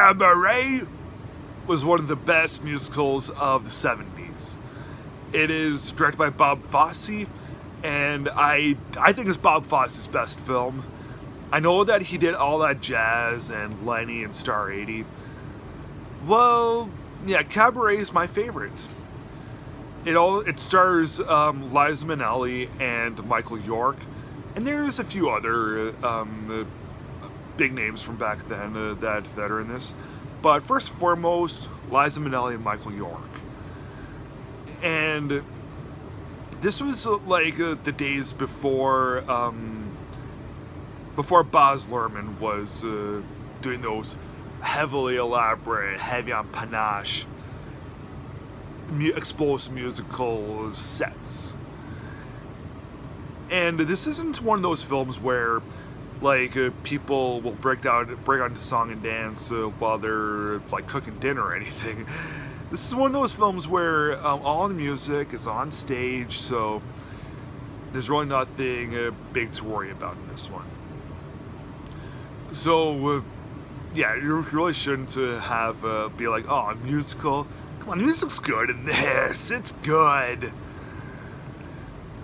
Cabaret was one of the best musicals of the 70s. It is directed by Bob Fosse, and I think it's Bob Fosse's best film. I know that he did All That Jazz and Lenny and Star 80. Well, yeah, Cabaret is my favorite. It stars Liza Minnelli and Michael York, and there's a few other big names from back then that are in this. But first and foremost, Liza Minnelli and Michael York. And this was the days before Baz Luhrmann was doing those heavily elaborate, heavy on panache, explosive musical sets. And this isn't one of those films where people will break out into song and dance while they're cooking dinner or anything. This is one of those films where all the music is on stage, so there's really nothing big to worry about in this one. So yeah, you really shouldn't be like, oh, a musical. Come on, the music's good in this. It's good.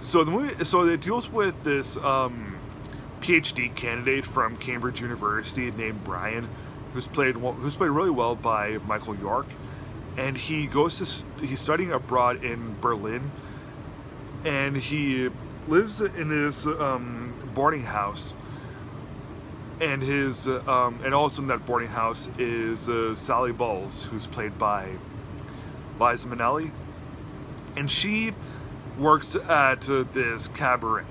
So the movie, it deals with this PhD candidate from Cambridge University named Brian, who's played really well by Michael York, and he's studying abroad in Berlin, and he lives in this boarding house, and and also in that boarding house is Sally Bowles, who's played by Liza Minnelli, and she works at this cabaret,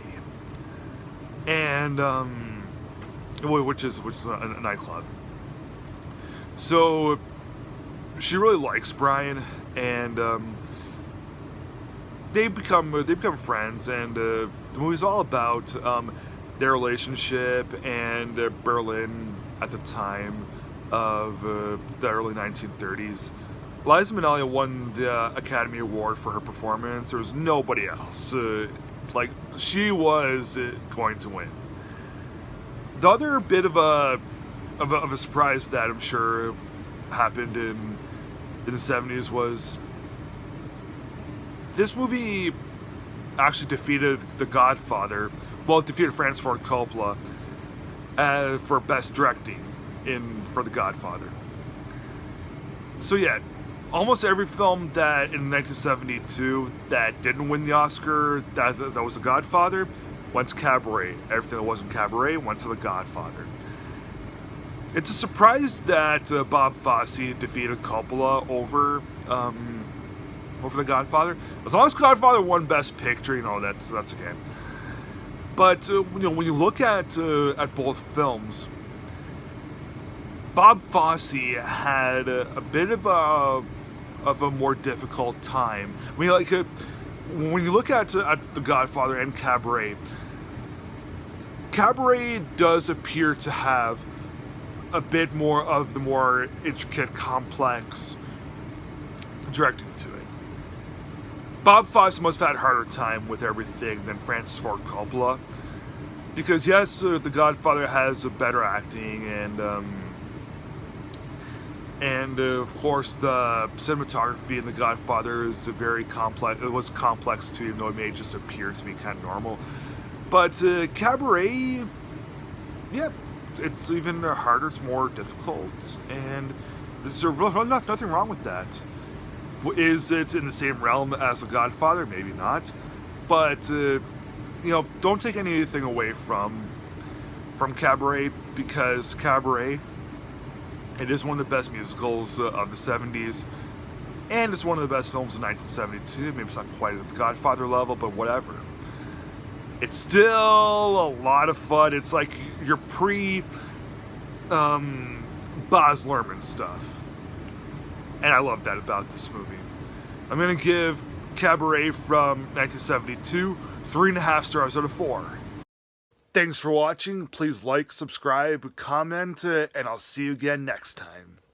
and which is a nightclub. So she really likes Brian, and they become friends, and the movie's all about their relationship and Berlin at the time of the early 1930s. Liza Minnelli won the Academy Award for her performance. There was nobody else. She was going to win. The other bit of a surprise that I'm sure happened in the 70s was this movie actually defeated The Godfather. Well, it defeated Francis Ford Coppola for Best Directing for The Godfather. So yeah, almost every film that in 1972 that didn't win the Oscar that was The Godfather went to Cabaret. Everything that wasn't Cabaret went to The Godfather. It's a surprise that Bob Fosse defeated Coppola over The Godfather. As long as Godfather won Best Picture, that's okay. But when you look at both films, Bob Fosse had a bit of a more difficult time. I mean, when you look at The Godfather and Cabaret, Cabaret does appear to have a bit more of the more intricate, complex directing to it. Bob Fosse must have had a harder time with everything than Francis Ford Coppola, because yes, The Godfather has a better acting, and of course the cinematography in The Godfather is very complex. It was complex too, even though it may just appear to be kind of normal. But Cabaret, yeah, it's even harder. It's more difficult, and there's really nothing wrong with that. Is it in the same realm as The Godfather? Maybe not, but don't take anything away from Cabaret, because Cabaret, it is one of the best musicals of the 70s, and it's one of the best films of 1972. Maybe it's not quite at The Godfather level, but whatever. It's still a lot of fun. It's like your Baz Luhrmann stuff. And I love that about this movie. I'm going to give Cabaret from 1972 3.5 stars out of 4. Thanks for watching. Please like, subscribe, comment, and I'll see you again next time.